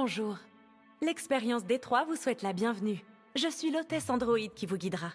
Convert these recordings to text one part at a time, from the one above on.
Bonjour. L'expérience Détroit vous souhaite la bienvenue. Je suis l'hôtesse androïde qui vous guidera.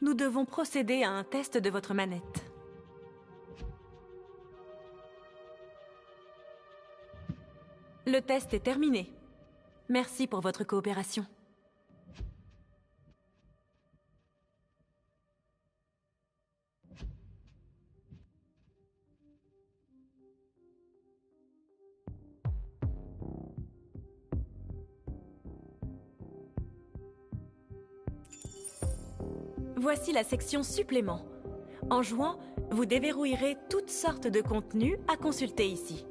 Nous devons procéder à un test de votre manette. Le test est terminé. Merci pour votre coopération. Voici la section supplément. En jouant, vous déverrouillerez toutes sortes de contenus à consulter ici.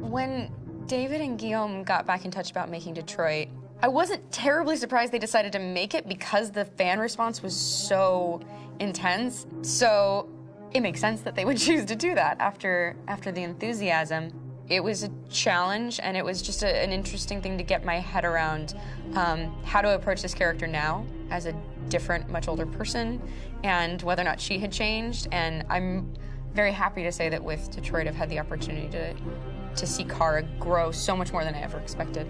When David and Guillaume got back in touch about making Detroit, I wasn't terribly surprised they decided to make it because the fan response was so intense. So it makes sense that they would choose to do that after the enthusiasm. It was a challenge, and it was just an interesting thing to get my head around how to approach this character now as a different, much older person, and whether or not she had changed. And I'm very happy to say that with Detroit, I've had the opportunity to see Kara grow so much more than I ever expected.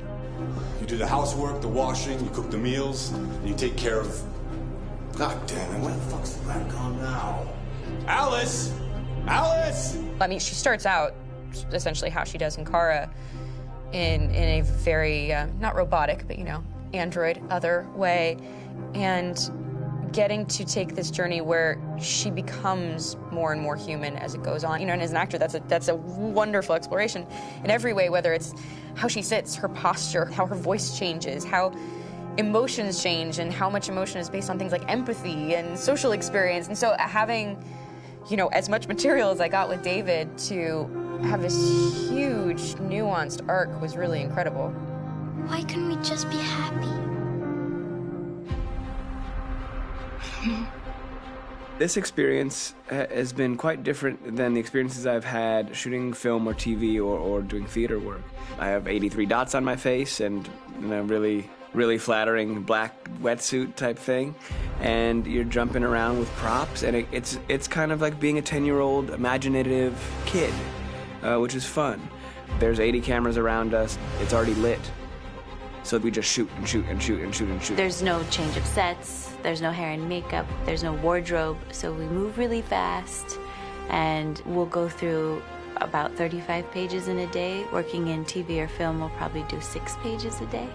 You do the housework, the washing, you cook the meals, and you take care of... God damn it, where the fuck's the rat gone now? Alice! Alice! I mean, she starts out essentially how she does in Kara in a very, not robotic, but, you know, android, other way. And getting to take this journey where she becomes more and more human as it goes on. You know, and as an actor, that's a wonderful exploration in every way, whether it's how she sits, her posture, how her voice changes, how emotions change, and how much emotion is based on things like empathy and social experience. And so having, you know, as much material as I got with David to have this huge, nuanced arc was really incredible. Why couldn't we just be happy? This experience has been quite different than the experiences I've had shooting film or TV or doing theater work. I have 83 dots on my face and a really flattering black wetsuit type thing, and you're jumping around with props, and it's kind of like being a 10-year-old imaginative kid, which is fun. There's 80 cameras around us. It's already lit. So we just shoot and shoot and shoot and shoot and shoot. There's no change of sets, there's no hair and makeup, there's no wardrobe, so we move really fast, and we'll go through about 35 pages in a day. Working in TV or film, we'll probably do 6 pages a day.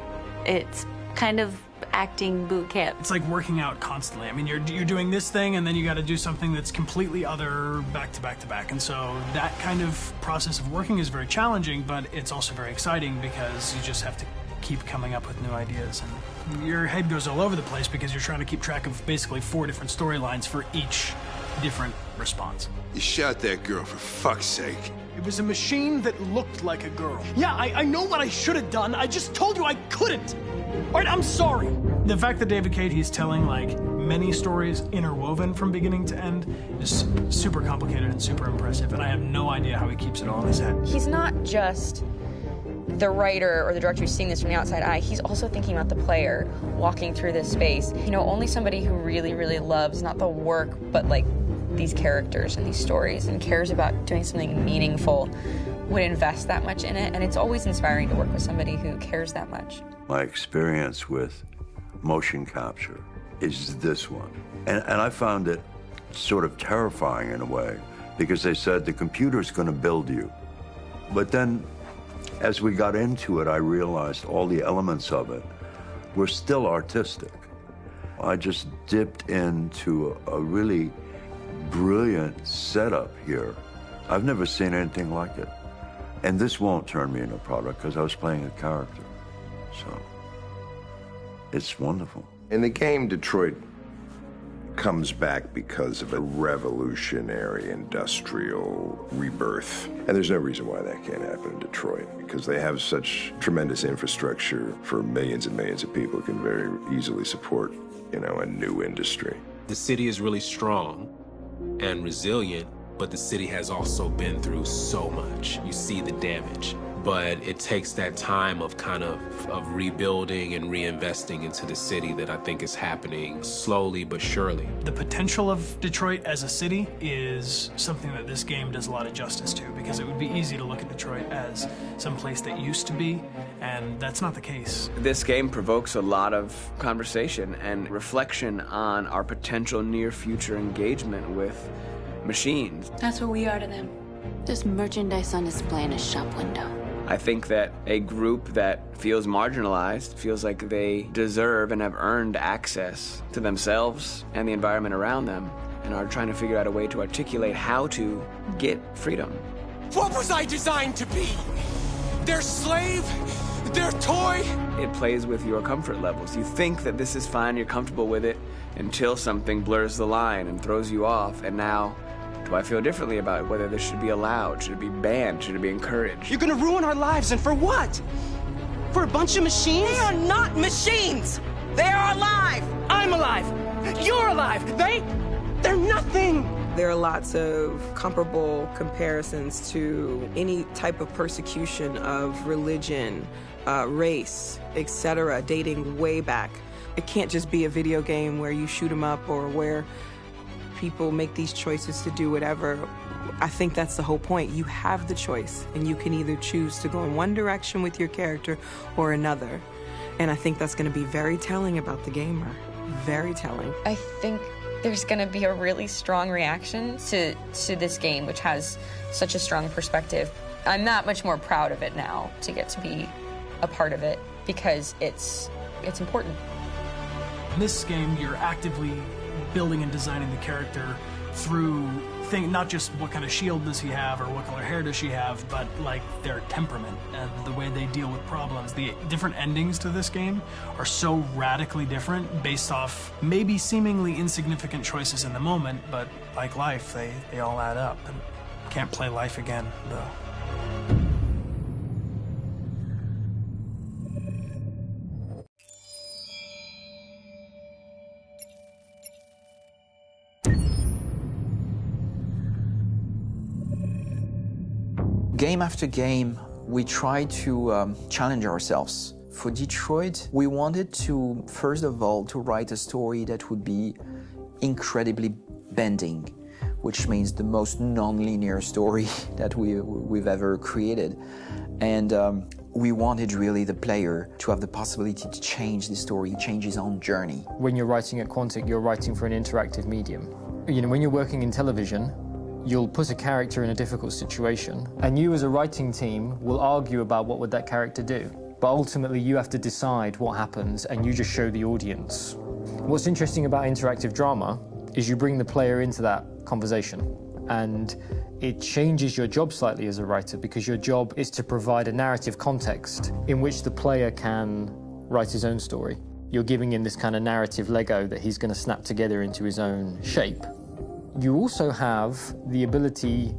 It's kind of acting boot camp. It's like working out constantly. I mean, you're doing this thing, and then you got to do something that's completely other back to back to back. And so that kind of process of working is very challenging, but it's also very exciting because you just have to keep coming up with new ideas, and your head goes all over the place because you're trying to keep track of basically 4 different storylines for each different response. You shot that girl, for fuck's sake. It was a machine that looked like a girl. Yeah, I know what I should have done. I just told you I couldn't. All right, I'm sorry. The fact that David Cage, he's telling like many stories interwoven from beginning to end is super complicated and super impressive, and I have no idea how he keeps it all in his head. He's not just the writer or the director who's seeing this from the outside eye, he's also thinking about the player walking through this space. You know, only somebody who really, really loves not the work, but like these characters and these stories and cares about doing something meaningful would invest that much in it. And it's always inspiring to work with somebody who cares that much. My experience with motion capture is this one. And I found it sort of terrifying in a way because they said the computer's going to build you. But then as we got into it, I realized all the elements of it were still artistic. I just dipped into a really brilliant setup here. I've never seen anything like it. And this won't turn me into a product because I was playing a character. So it's wonderful. In the game, Detroit comes back because of a revolutionary industrial rebirth. And there's no reason why that can't happen in Detroit, because they have such tremendous infrastructure for millions and millions of people who can very easily support, you know, a new industry. The city is really strong and resilient, but the city has also been through so much. You see the damage. But it takes that time of kind of rebuilding and reinvesting into the city that I think is happening slowly but surely. The potential of Detroit as a city is something that this game does a lot of justice to, because it would be easy to look at Detroit as some place that used to be, and that's not the case. This game provokes a lot of conversation and reflection on our potential near-future engagement with machines. That's what we are to them. Just merchandise on display in a shop window. I think that a group that feels marginalized, feels like they deserve and have earned access to themselves and the environment around them, and are trying to figure out a way to articulate how to get freedom. What was I designed to be? Their slave? Their toy? It plays with your comfort levels. You think that this is fine, you're comfortable with it, until something blurs the line and throws you off, and now do I feel differently about whether this should be allowed? Should it be banned? Should it be encouraged? You're gonna ruin our lives, and for what? For a bunch of machines? They are not machines! They are alive! I'm alive! You're alive! They're nothing! There are lots of comparable comparisons to any type of persecution of religion, race, etc., dating way back. It can't just be a video game where you shoot them up or where people make these choices to do whatever. I think that's the whole point. You have the choice, and you can either choose to go in one direction with your character or another. And I think that's going to be very telling about the gamer. Very telling. I think there's going to be a really strong reaction to this game, which has such a strong perspective. I'm that much more proud of it now to get to be a part of it, because it's important. In this game, you're actively building and designing the character through not just what kind of shield does he have or what color hair does she have, but like their temperament and the way they deal with problems. The different endings to this game are so radically different based off maybe seemingly insignificant choices in the moment, but like life, they all add up. And can't play life again, though. Game after game, we try to challenge ourselves. For Detroit, we wanted to, first of all, to write a story that would be incredibly bending, which means the most non-linear story that we've ever created. And we wanted really the player to have the possibility to change the story, change his own journey. When you're writing at Quantic, you're writing for an interactive medium. You know, when you're working in television, you'll put a character in a difficult situation, and you as a writing team will argue about what would that character do. But ultimately, you have to decide what happens, and you just show the audience. What's interesting about interactive drama is you bring the player into that conversation, and it changes your job slightly as a writer, because your job is to provide a narrative context in which the player can write his own story. You're giving him this kind of narrative Lego that he's going to snap together into his own shape. You also have the ability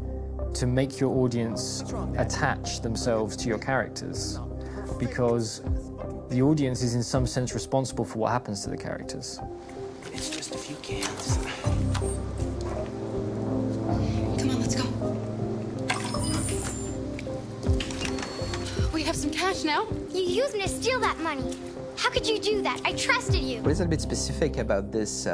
to make your audience attach themselves to your characters, because the audience is in some sense responsible for what happens to the characters. It's just a few cans. Come on, let's go. We have some cash now. You used me to steal that money. How could you do that? I trusted you. What is a bit specific about these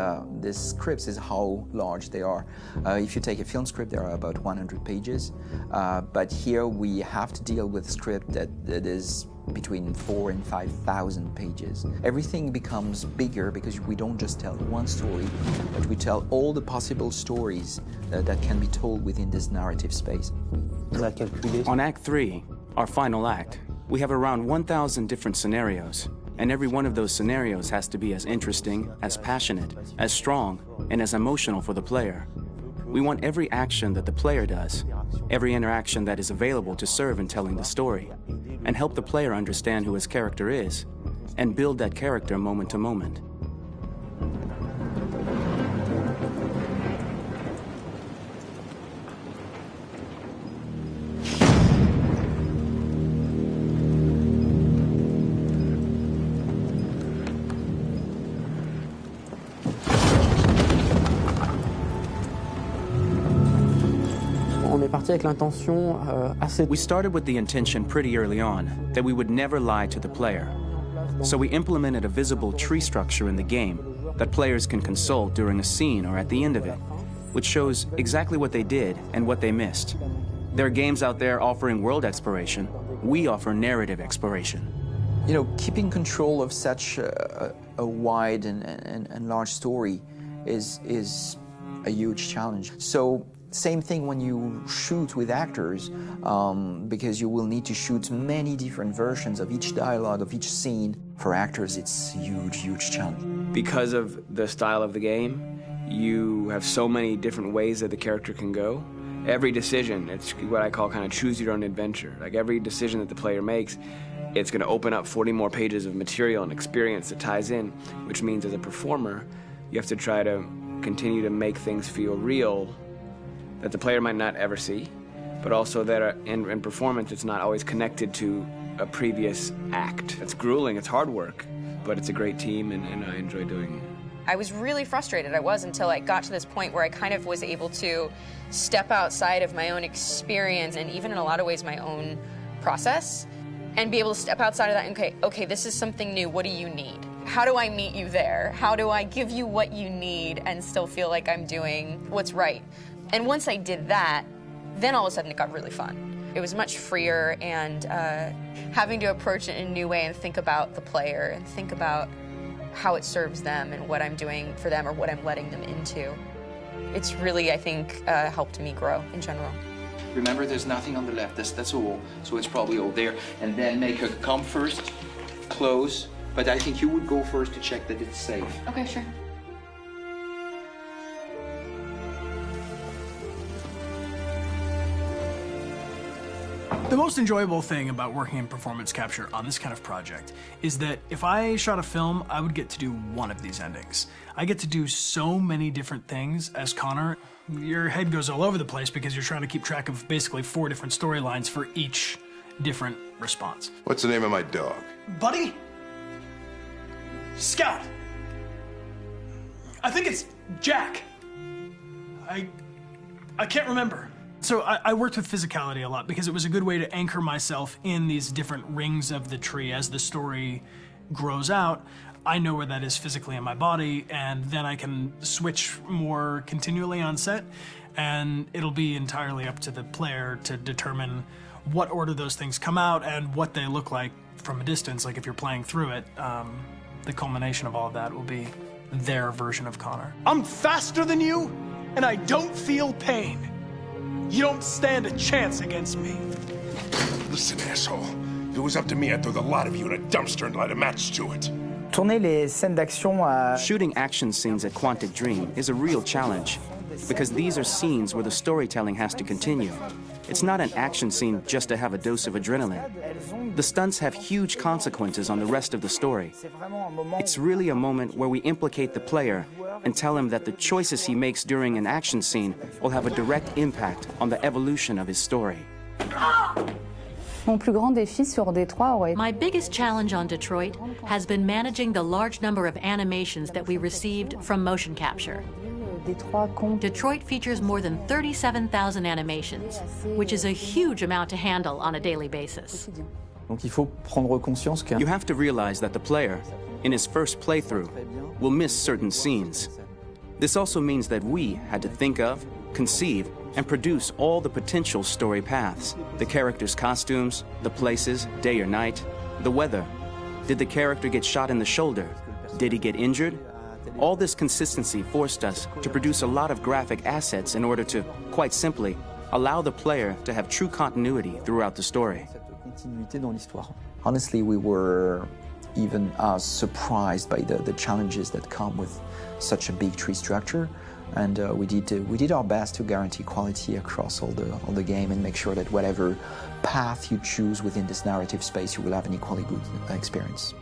scripts is how large they are. If you take a film script, there are about 100 pages. But here we have to deal with a script that is between 4,000 and 5,000 pages. Everything becomes bigger because we don't just tell one story, but we tell all the possible stories that can be told within this narrative space. On Act 3, our final act, we have around 1,000 different scenarios. And every one of those scenarios has to be as interesting, as passionate, as strong, and as emotional for the player. We want every action that the player does, every interaction that is available to serve in telling the story, and help the player understand who his character is, and build that character moment to moment. We started with the intention pretty early on that we would never lie to the player. So we implemented a visible tree structure in the game that players can consult during a scene or at the end of it, which shows exactly what they did and what they missed. There are games out there offering world exploration. We offer narrative exploration. You know, keeping control of such a wide and large story is a huge challenge. So same thing when you shoot with actors, because you will need to shoot many different versions of each dialogue, of each scene. For actors, it's a huge, huge challenge. Because of the style of the game, you have so many different ways that the character can go. Every decision, it's what I call kind of choose your own adventure. Like every decision that the player makes, it's going to open up 40 more pages of material and experience that ties in, which means as a performer, you have to try to continue to make things feel real that the player might not ever see, but also that in performance it's not always connected to a previous act. It's grueling, it's hard work, but it's a great team and I enjoy doing it. I was really frustrated, until I got to this point where I kind of was able to step outside of my own experience and even in a lot of ways my own process and be able to step outside of that and okay, this is something new, what do you need? How do I meet you there? How do I give you what you need and still feel like I'm doing what's right? And once I did that, then all of a sudden it got really fun. It was much freer and having to approach it in a new way and think about the player and think about how it serves them and what I'm doing for them or what I'm letting them into. It's really, I think, helped me grow in general. Remember, there's nothing on the left. That's all. So it's probably all there. And then make her come first, close. But I think you would go first to check that it's safe. Okay, sure. The most enjoyable thing about working in performance capture on this kind of project is that if I shot a film, I would get to do one of these endings. I get to do so many different things as Connor. Your head goes all over the place because you're trying to keep track of basically 4 different storylines for each different response. What's the name of my dog? Buddy? Scout. I think it's Jack. I can't remember. So I worked with physicality a lot because it was a good way to anchor myself in these different rings of the tree. As the story grows out, I know where that is physically in my body, and then I can switch more continually on set, and it'll be entirely up to the player to determine what order those things come out and what they look like from a distance. Like if you're playing through it, the culmination of all of that will be their version of Connor. I'm faster than you, and I don't feel pain. You don't stand a chance against me. Listen, asshole. If it was up to me, I'd throw the lot of you in a dumpster and light a match to it. Shooting action scenes at Quantic Dream is a real challenge, because these are scenes where the storytelling has to continue. It's not an action scene just to have a dose of adrenaline. The stunts have huge consequences on the rest of the story. It's really a moment where we implicate the player and tell him that the choices he makes during an action scene will have a direct impact on the evolution of his story. My biggest challenge on Detroit has been managing the large number of animations that we received from motion capture. Detroit features more than 37,000 animations, which is a huge amount to handle on a daily basis. You have to realize that the player, in his first playthrough, will miss certain scenes. This also means that we had to think of, conceive, and produce all the potential story paths. The characters' costumes, the places, day or night, the weather. Did the character get shot in the shoulder? Did he get injured? All this consistency forced us to produce a lot of graphic assets in order to, quite simply, allow the player to have true continuity throughout the story. Honestly, we were even surprised by the challenges that come with such a big tree structure. And we did our best to guarantee quality across all the game and make sure that whatever path you choose within this narrative space, you will have an equally good experience.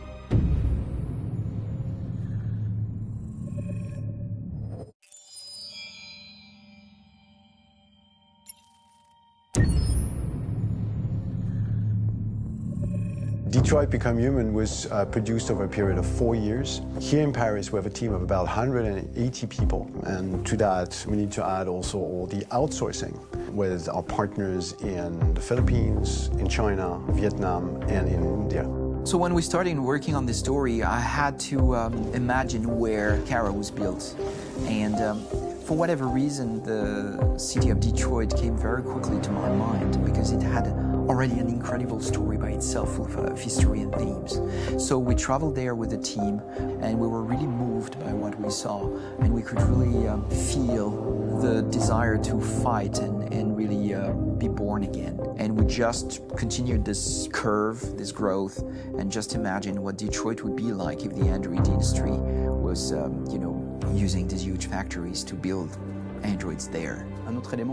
Detroit Become Human was produced over a period of 4 years. Here in Paris, we have a team of about 180 people. And to that, we need to add also all the outsourcing with our partners in the Philippines, in China, Vietnam, and in India. So when we started working on this story, I had to imagine where Kara was built. And for whatever reason, the city of Detroit came very quickly to my mind because it had already an incredible story by itself of history and themes. So we traveled there with the team, and we were really moved by what we saw, and we could really feel the desire to fight and really be born again. And we just continued this curve, this growth, and just imagine what Detroit would be like if the Android industry was, using these huge factories to build androids there.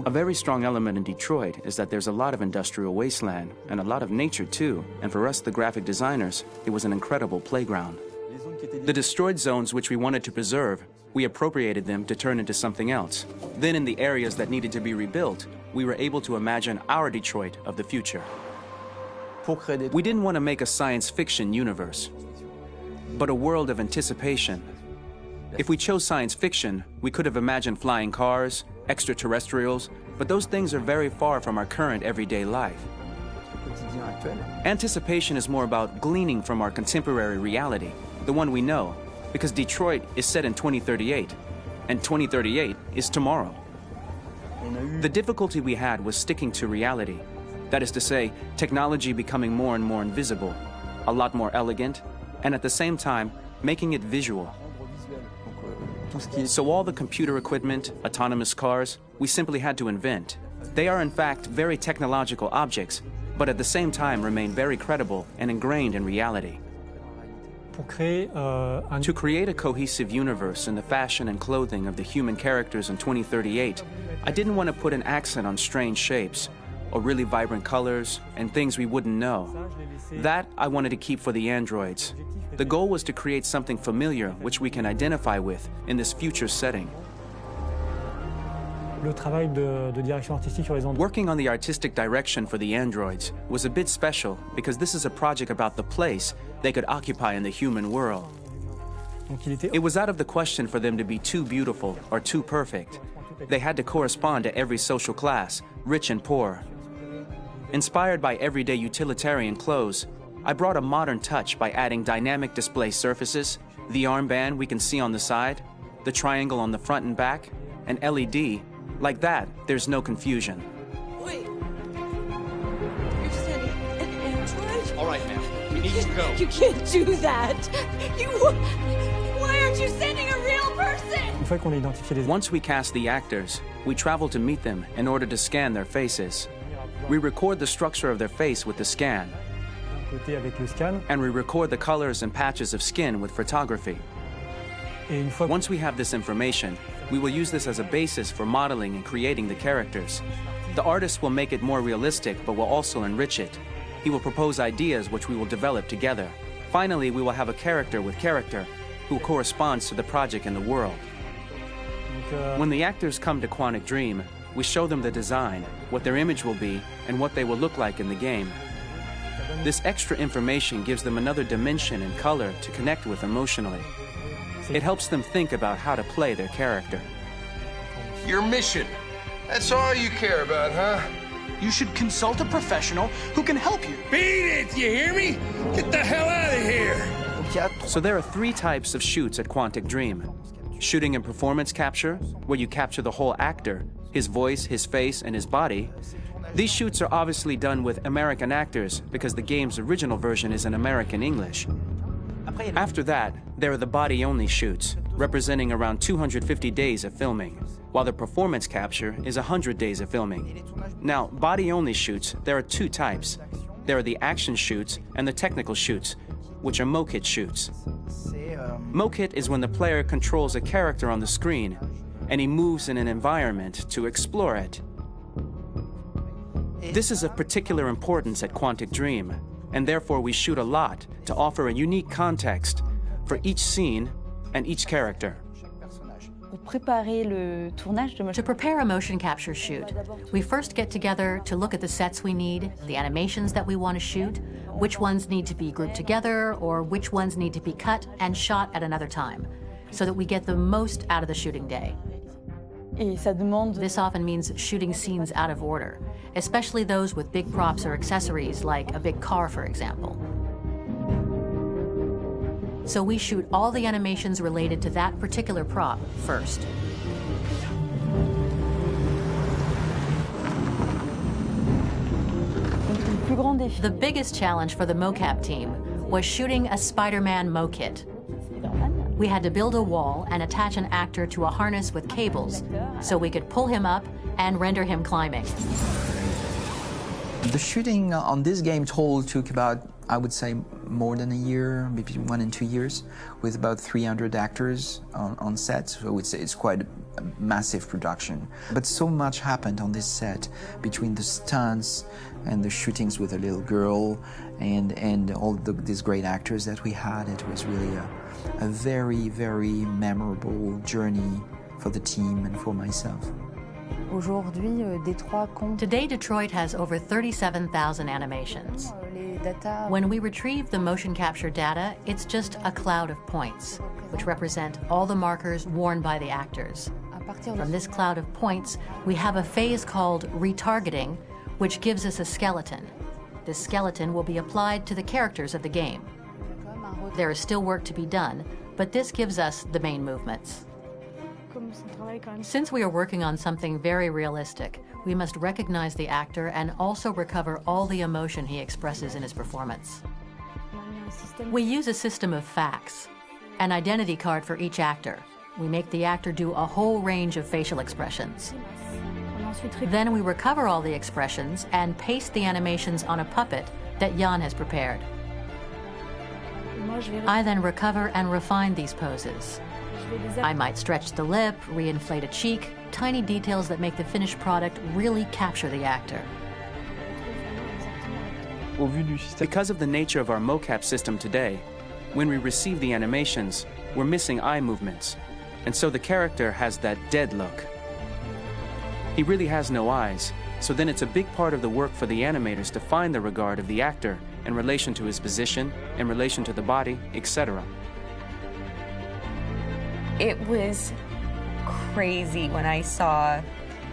A very strong element in Detroit is that there's a lot of industrial wasteland and a lot of nature too, and for us, the graphic designers, it was an incredible playground. The destroyed zones which we wanted to preserve, we appropriated them to turn into something else. Then in the areas that needed to be rebuilt, we were able to imagine our Detroit of the future. We didn't want to make a science fiction universe, but a world of anticipation. If we chose science fiction, we could have imagined flying cars, extraterrestrials, but those things are very far from our current everyday life. Anticipation is more about gleaning from our contemporary reality, the one we know, because Detroit is set in 2038, and 2038 is tomorrow. The difficulty we had was sticking to reality. That is to say, technology becoming more and more invisible, a lot more elegant, and at the same time, making it visual. So all the computer equipment, autonomous cars, we simply had to invent. They are in fact very technological objects, but at the same time remain very credible and ingrained in reality. To create a cohesive universe in the fashion and clothing of the human characters in 2038, I didn't want to put an accent on strange shapes or really vibrant colors, and things we wouldn't know. That I wanted to keep for the androids. The goal was to create something familiar which we can identify with in this future setting. Working on the artistic direction for the androids was a bit special because this is a project about the place they could occupy in the human world. It was out of the question for them to be too beautiful or too perfect. They had to correspond to every social class, rich and poor. Inspired by everyday utilitarian clothes, I brought a modern touch by adding dynamic display surfaces, the armband we can see on the side, the triangle on the front and back, an LED. Like that, there's no confusion. Wait. You're sending an android? All right, ma'am. We need to go. You can't do that. Why aren't you sending a real person? Once we cast the actors, we travel to meet them in order to scan their faces. We record the structure of their face with the scan. And we record the colors and patches of skin with photography. Once we have this information, we will use this as a basis for modeling and creating the characters. The artist will make it more realistic, but will also enrich it. He will propose ideas which we will develop together. Finally, we will have a character with character who corresponds to the project and the world. When the actors come to Quantic Dream, we show them the design, what their image will be, and what they will look like in the game. This extra information gives them another dimension and color to connect with emotionally. It helps them think about how to play their character. Your mission. That's all you care about, huh? You should consult a professional who can help you. Beat it, you hear me? Get the hell out of here! So there are 3 types of shoots at Quantic Dream. Shooting and performance capture, where you capture the whole actor, his voice, his face, and his body. These shoots are obviously done with American actors because the game's original version is in American English. After that, there are the body-only shoots, representing around 250 days of filming, while the performance capture is 100 days of filming. Now, body-only shoots, there are 2 types. There are the action shoots and the technical shoots, which are mokit shoots. Mokit is when the player controls a character on the screen, and he moves in an environment to explore it. This is of particular importance at Quantic Dream, and therefore we shoot a lot to offer a unique context for each scene and each character. To prepare a motion capture shoot, we first get together to look at the sets we need, the animations that we want to shoot, which ones need to be grouped together, or which ones need to be cut and shot at another time, so that we get the most out of the shooting day. This often means shooting scenes out of order, especially those with big props or accessories, like a big car, for example. So we shoot all the animations related to that particular prop first. The biggest challenge for the mocap team was shooting a Spider-Man mokit. We had to build a wall and attach an actor to a harness with cables so we could pull him up and render him climbing. The shooting on this game total took about, I would say, more than a year, maybe 1 and 2 years, with about 300 actors on set. So I would say it's quite a massive production. But so much happened on this set between the stunts and the shootings with a little girl and all these great actors that we had. It was really a very, very memorable journey for the team and for myself. Today, Detroit has over 37,000 animations. When we retrieve the motion capture data, it's just a cloud of points, which represent all the markers worn by the actors. From this cloud of points, we have a phase called retargeting, which gives us a skeleton. This skeleton will be applied to the characters of the game. There is still work to be done, but this gives us the main movements. Since we are working on something very realistic, we must recognize the actor and also recover all the emotion he expresses in his performance. We use a system of facts, an identity card for each actor. We make the actor do a whole range of facial expressions. Then we recover all the expressions and paste the animations on a puppet that Jan has prepared. I then recover and refine these poses. I might stretch the lip, reinflate a cheek, tiny details that make the finished product really capture the actor. Because of the nature of our mocap system today, when we receive the animations, we're missing eye movements, and so the character has that dead look. He really has no eyes, so then it's a big part of the work for the animators to find the regard of the actor in relation to his position, in relation to the body, etc. It was crazy when I saw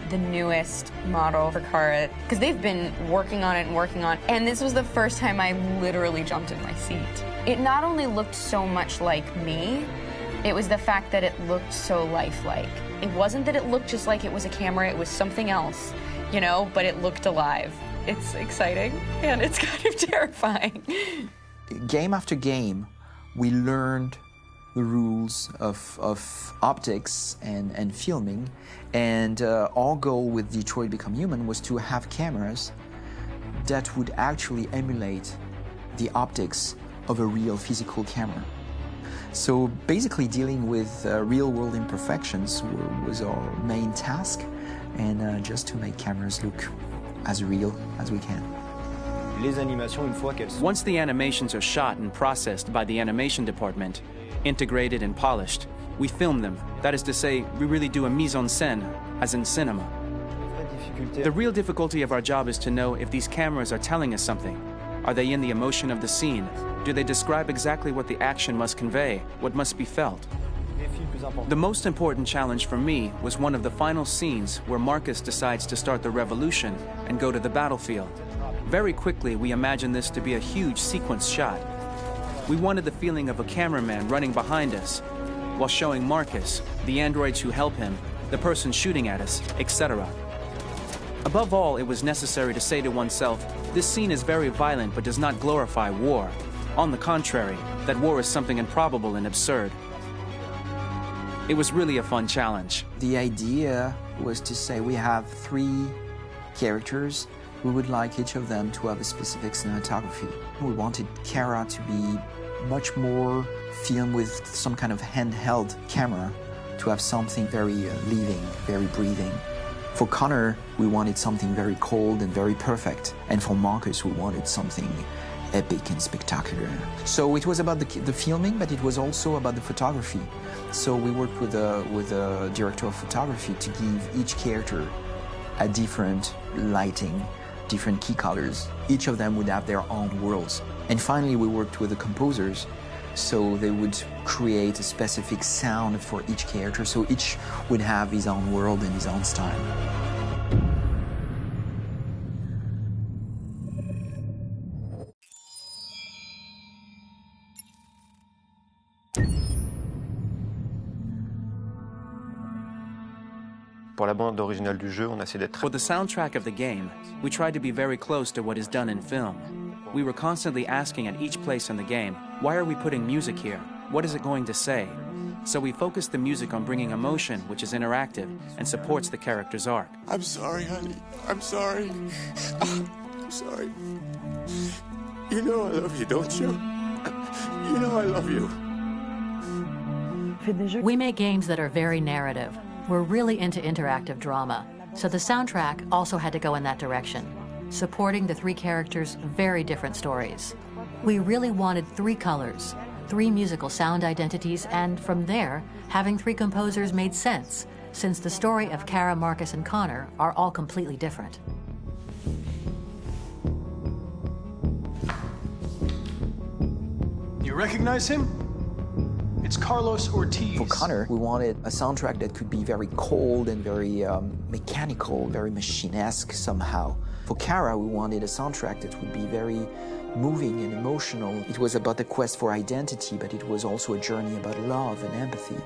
the newest model for Kara, because they've been working on it, and this was the first time I literally jumped in my seat. It not only looked so much like me, it was the fact that it looked so lifelike. It wasn't that it looked just like it was a camera, it was something else, you know, but it looked alive. It's exciting, and it's kind of terrifying. Game after game, we learned the rules of optics and filming, and our goal with Detroit Become Human was to have cameras that would actually emulate the optics of a real physical camera. So basically dealing with real-world imperfections was our main task, and just to make cameras look as real as we can. Once the animations are shot and processed by the animation department, integrated and polished, we film them. That is to say, we really do a mise en scène, as in cinema. The real difficulty of our job is to know if these cameras are telling us something. Are they in the emotion of the scene? Do they describe exactly what the action must convey, what must be felt? The most important challenge for me was one of the final scenes where Marcus decides to start the revolution and go to the battlefield. Very quickly, we imagined this to be a huge sequence shot. We wanted the feeling of a cameraman running behind us, while showing Marcus, the androids who help him, the person shooting at us, etc. Above all, it was necessary to say to oneself, this scene is very violent but does not glorify war. On the contrary, that war is something improbable and absurd. It was really a fun challenge. The idea was to say we have 3 characters. We would like each of them to have a specific cinematography. We wanted Kara to be much more filmed with some kind of handheld camera, to have something very living, very breathing. For Connor, we wanted something very cold and very perfect. And for Marcus, we wanted something epic and spectacular. So it was about the filming, but it was also about the photography. So we worked with a director of photography to give each character a different lighting, different key colors. Each of them would have their own worlds. And finally, we worked with the composers, so they would create a specific sound for each character, so each would have his own world and his own style. For the soundtrack of the game, we tried to be very close to what is done in film. We were constantly asking at each place in the game, why are we putting music here? What is it going to say? So we focused the music on bringing emotion, which is interactive and supports the character's arc. I'm sorry, honey. I'm sorry. I'm sorry. You know I love you, don't you? You know I love you. We make games that are very narrative. We're really into interactive drama, so the soundtrack also had to go in that direction, supporting the 3 characters' very different stories. We really wanted 3 colors, 3 musical sound identities, and from there, having 3 composers made sense, since the story of Kara, Marcus, and Connor are all completely different. You recognize him? It's Carlos Ortiz. For Connor, we wanted a soundtrack that could be very cold and very mechanical, very machine-esque somehow. For Kara, we wanted a soundtrack that would be very moving and emotional. It was about the quest for identity, but it was also a journey about love and empathy.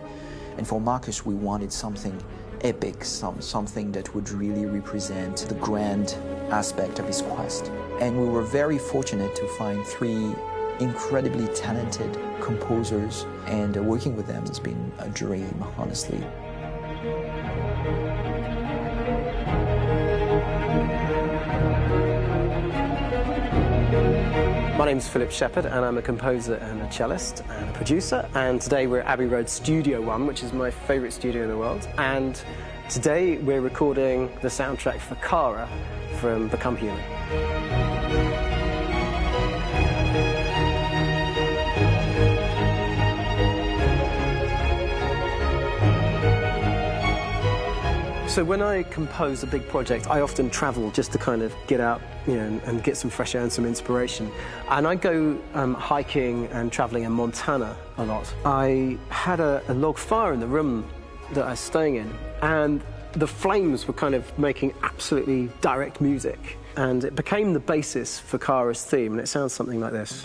And for Marcus, we wanted something epic, something that would really represent the grand aspect of his quest. And we were very fortunate to find 3 incredibly talented composers, and working with them has been a dream, honestly. My name's Philip Shepherd, and I'm a composer and a cellist and a producer, and today we're at Abbey Road Studio One, which is my favourite studio in the world, and today we're recording the soundtrack for Kara from Become Human. So when I compose a big project, I often travel just to kind of get out, you know, and get some fresh air and some inspiration. And I go hiking and traveling in Montana a lot. I had a log fire in the room that I was staying in, and the flames were kind of making absolutely direct music. And it became the basis for Kara's theme, and it sounds something like this.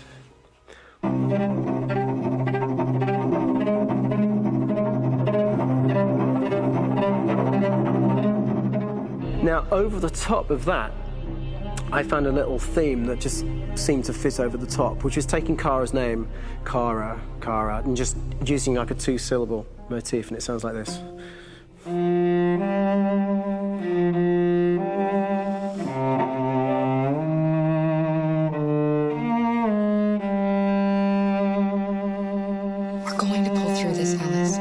Now, over the top of that, I found a little theme that just seemed to fit over the top, which is taking Kara's name, Kara, and just using like a two-syllable motif, and it sounds like this. We're going to pull through this, Alice.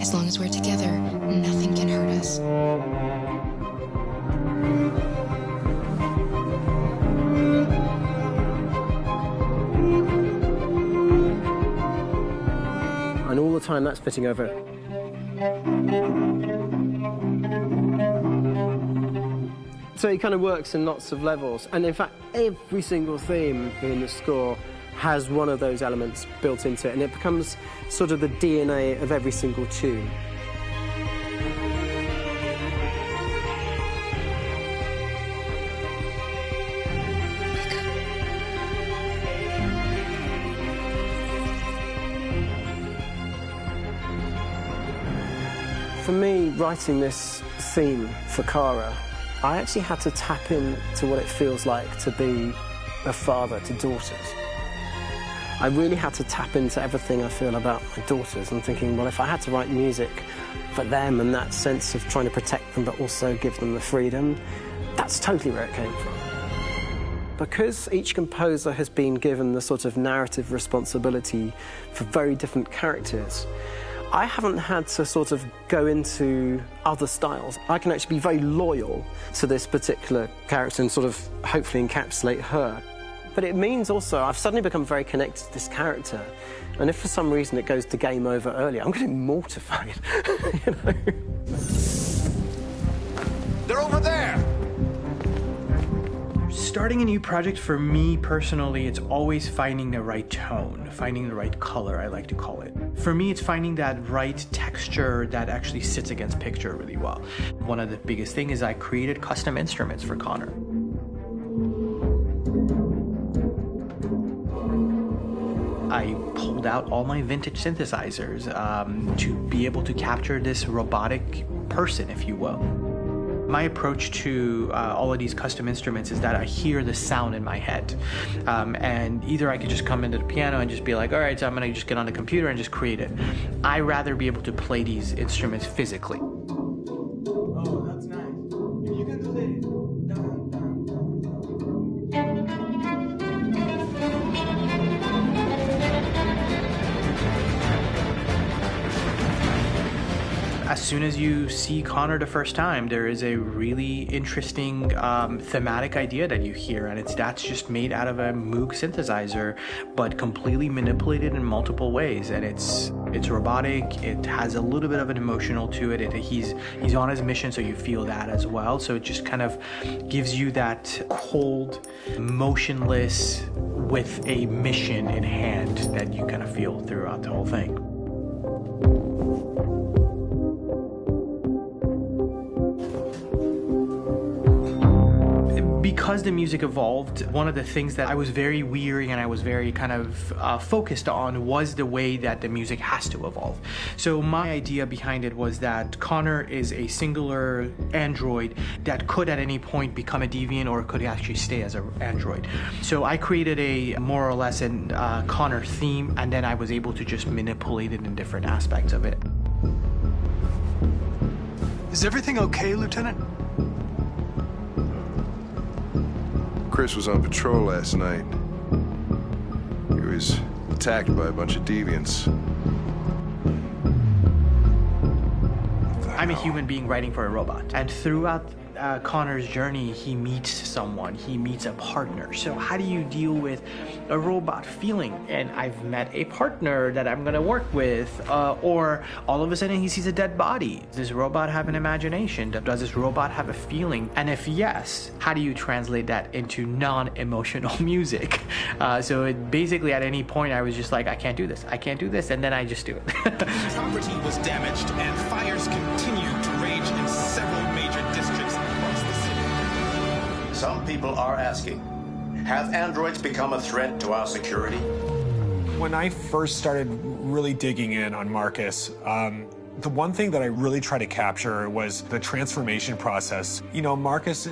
As long as we're together, nothing can hurt us. And all the time that's fitting over. So it kind of works in lots of levels. And in fact, every single theme in the score has one of those elements built into it, and it becomes sort of the DNA of every single tune. For me, writing this theme for Kara, I actually had to tap into what it feels like to be a father to daughters. I really had to tap into everything I feel about my daughters and thinking, well, if I had to write music for them and that sense of trying to protect them but also give them the freedom, that's totally where it came from. Because each composer has been given the sort of narrative responsibility for very different characters, I haven't had to sort of go into other styles. I can actually be very loyal to this particular character and sort of hopefully encapsulate her. But it means also I've suddenly become very connected to this character, and if for some reason it goes to game over early, I'm getting mortified, you know? They're over there! Starting a new project, for me personally, it's always finding the right tone, finding the right color, I like to call it. For me, it's finding that right texture that actually sits against picture really well. One of the biggest things is I created custom instruments for Connor. I pulled out all my vintage synthesizers to be able to capture this robotic person, if you will. My approach to all of these custom instruments is that I hear the sound in my head. And either I could just come into the piano and just be like, all right, so I'm gonna just get on the computer and just create it. I rather be able to play these instruments physically. Oh, that's nice. You can do that. As soon as you see Connor the first time, there is a really interesting thematic idea that you hear, and that's just made out of a Moog synthesizer, but completely manipulated in multiple ways. And it's robotic. It has a little bit of an emotional to it. He's on his mission, so you feel that as well. So it just kind of gives you that cold, motionless, with a mission in hand that you kind of feel throughout the whole thing. Because the music evolved, one of the things that I was very weary and I was very kind of focused on was the way that the music has to evolve. So my idea behind it was that Connor is a singular android that could at any point become a deviant or could actually stay as an android. So I created a more or less an Connor theme, and then I was able to just manipulate it in different aspects of it. Is everything okay, Lieutenant? Chris was on patrol last night. He was attacked by a bunch of deviants. I'm a human being writing for a robot. And throughout Connor's journey, he meets someone, he meets a partner. So how do you deal with a robot feeling? And I've met a partner that I'm gonna work with, or all of a sudden he sees a dead body. Does this robot have an imagination? Does this robot have a feeling? And if yes, how do you translate that into non-emotional music? So basically at any point I was just like, I can't do this, and then I just do it. Property was damaged and fires continued to rage in several major districts across the city. Some people are asking, have androids become a threat to our security? When I first started really digging in on Marcus, the one thing that I really tried to capture was the transformation process. You know, Marcus...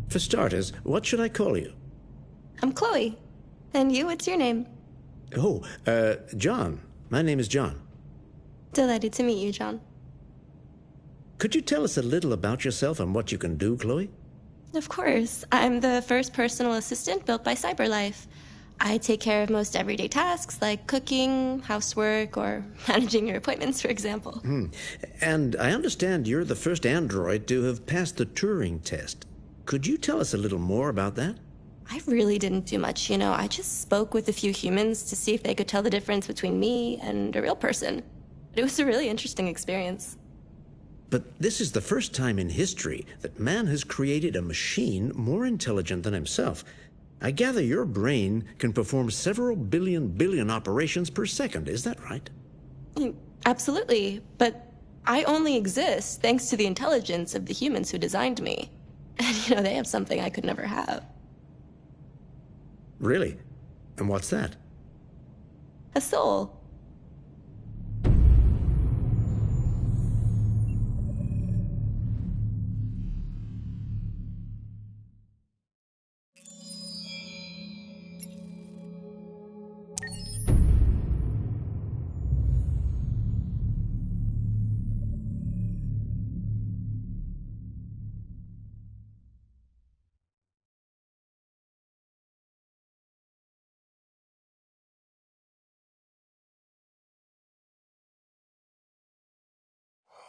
For starters, what should I call you? I'm Chloe. And you, what's your name? Oh, John. My name is John. Delighted to meet you, John. Could you tell us a little about yourself and what you can do, Chloe? Of course. I'm the first personal assistant built by CyberLife. I take care of most everyday tasks like cooking, housework, or managing your appointments, for example. And I understand you're the first android to have passed the Turing test. Could you tell us a little more about that? I really didn't do much, you know. I just spoke with a few humans to see if they could tell the difference between me and a real person. It was a really interesting experience. But this is the first time in history that man has created a machine more intelligent than himself. I gather your brain can perform several billion operations per second. Is that right? Absolutely. But I only exist thanks to the intelligence of the humans who designed me. And, you know, they have something I could never have. Really? And what's that? A soul.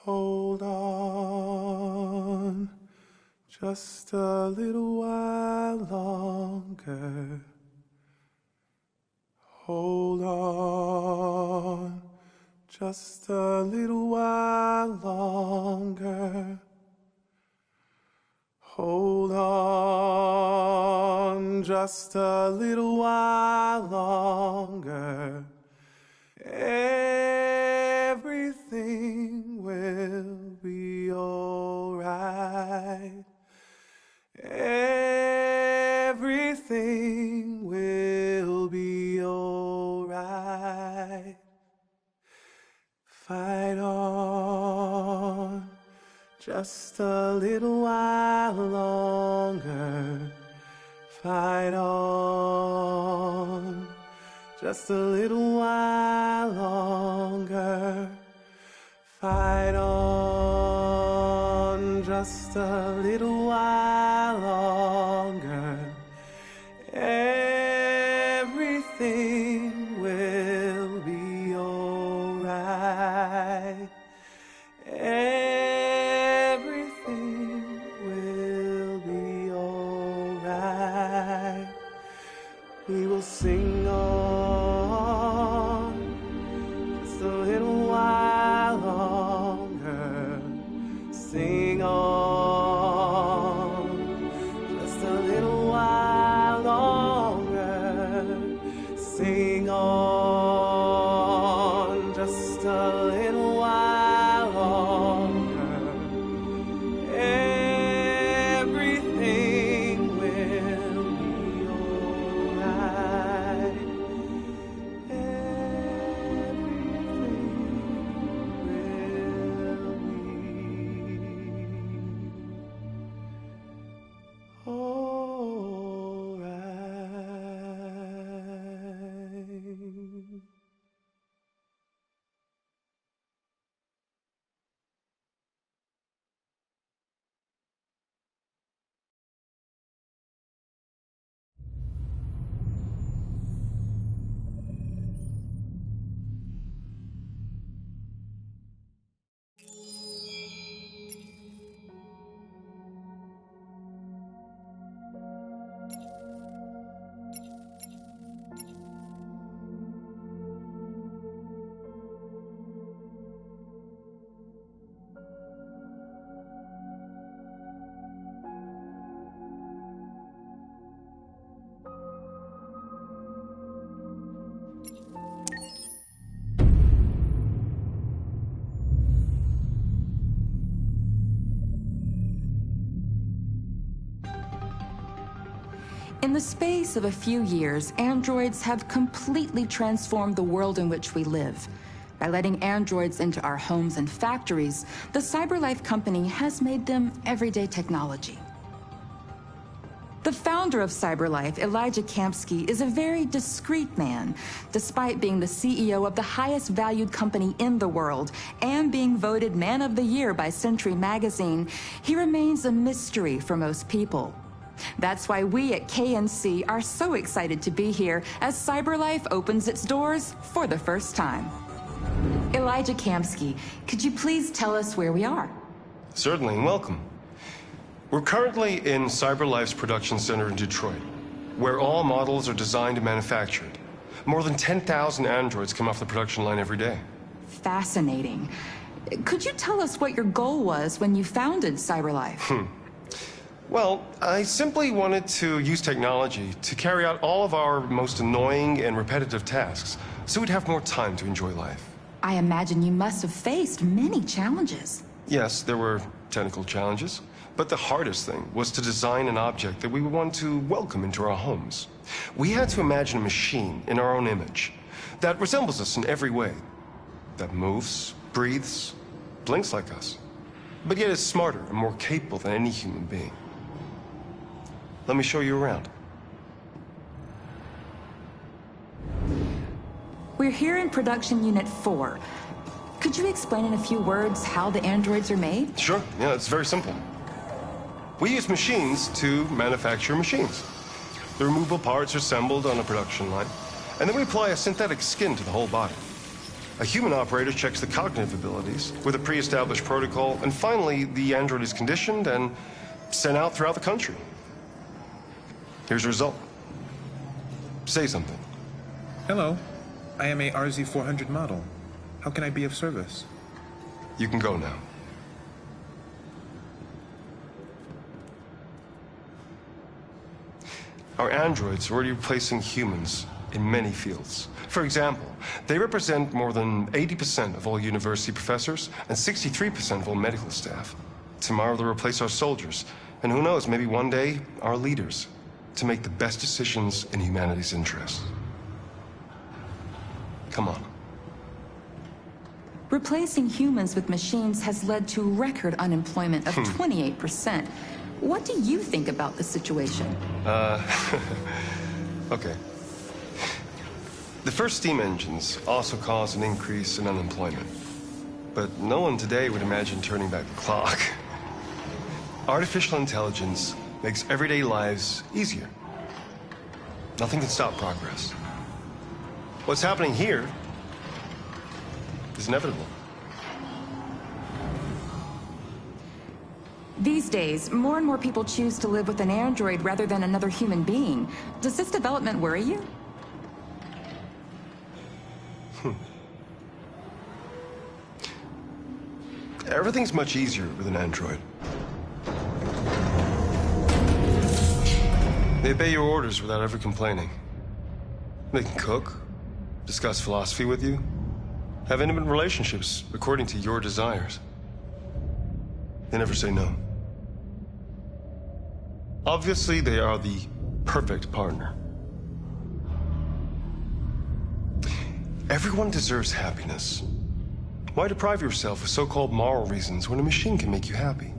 Hold on, just a little while longer. Hold on, just a little while longer. Hold on, just a little while longer. Everything will be alright. Everything will be alright. Fight on, just a little while longer. Fight on, just a little while longer. Fight on, just a little while longer. Everything will be alright. Everything will be alright. We will sing on, just a little while longer. Sing on, just a little while In the space of a few years, androids have completely transformed the world in which we live. By letting androids into our homes and factories, the CyberLife company has made them everyday technology. The founder of CyberLife, Elijah Kamsky, is a very discreet man. Despite being the CEO of the highest valued company in the world and being voted Man of the Year by Century Magazine, he remains a mystery for most people. That's why we at KNC are so excited to be here as CyberLife opens its doors for the first time. Elijah Kamsky, could you please tell us where we are? Certainly, and welcome. We're currently in CyberLife's production center in Detroit, where all models are designed and manufactured. More than 10,000 androids come off the production line every day. Fascinating. Could you tell us what your goal was when you founded CyberLife? Well, I simply wanted to use technology to carry out all of our most annoying and repetitive tasks, so we'd have more time to enjoy life. I imagine you must have faced many challenges. Yes, there were technical challenges, but the hardest thing was to design an object that we would want to welcome into our homes. We had to imagine a machine in our own image that resembles us in every way, that moves, breathes, blinks like us, but yet is smarter and more capable than any human being. Let me show you around. We're here in Production Unit 4. Could you explain in a few words how the androids are made? Sure, yeah, it's very simple. We use machines to manufacture machines. The removable parts are assembled on a production line, and then we apply a synthetic skin to the whole body. A human operator checks the cognitive abilities with a pre-established protocol, and finally, the android is conditioned and sent out throughout the country. Here's the result. Say something. Hello. I am a RZ400 model. How can I be of service? You can go now. Our androids are already replacing humans in many fields. For example, they represent more than 80% of all university professors and 63% of all medical staff. Tomorrow they'll replace our soldiers, and who knows, maybe one day, our leaders, to make the best decisions in humanity's interest. Come on. Replacing humans with machines has led to record unemployment of 28%. What do you think about the situation? Okay. The first steam engines also caused an increase in unemployment. But no one today would imagine turning back the clock. Artificial intelligence makes everyday lives easier. Nothing can stop progress. What's happening here is inevitable. These days, more and more people choose to live with an android rather than another human being. Does this development worry you? Everything's much easier with an android. They obey your orders without ever complaining. They can cook, discuss philosophy with you, have intimate relationships according to your desires. They never say no. Obviously, they are the perfect partner. Everyone deserves happiness. Why deprive yourself of so-called moral reasons when a machine can make you happy?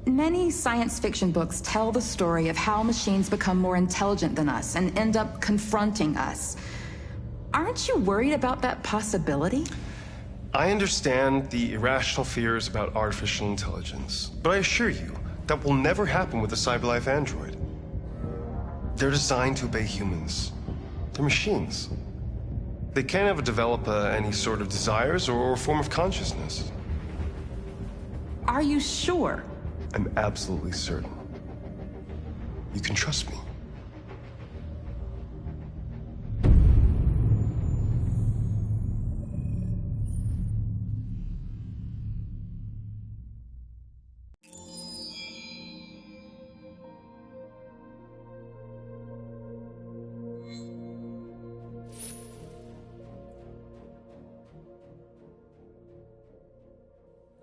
Many science fiction books tell the story of how machines become more intelligent than us and end up confronting us. Aren't you worried about that possibility? I understand the irrational fears about artificial intelligence, but I assure you that will never happen with a CyberLife android. They're designed to obey humans. They're machines. They can't ever develop any sort of desires or form of consciousness. Are you sure? I'm absolutely certain. You can trust me.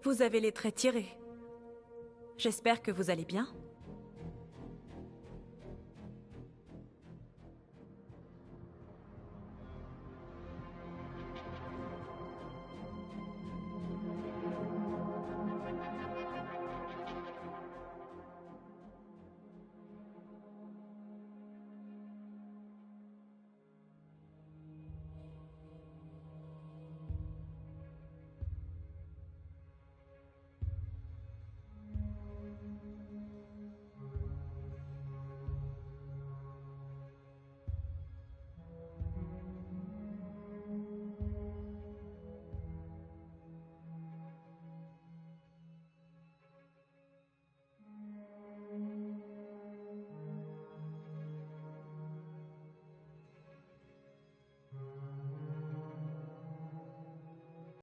Vous avez les traits tirés. J'espère que vous allez bien.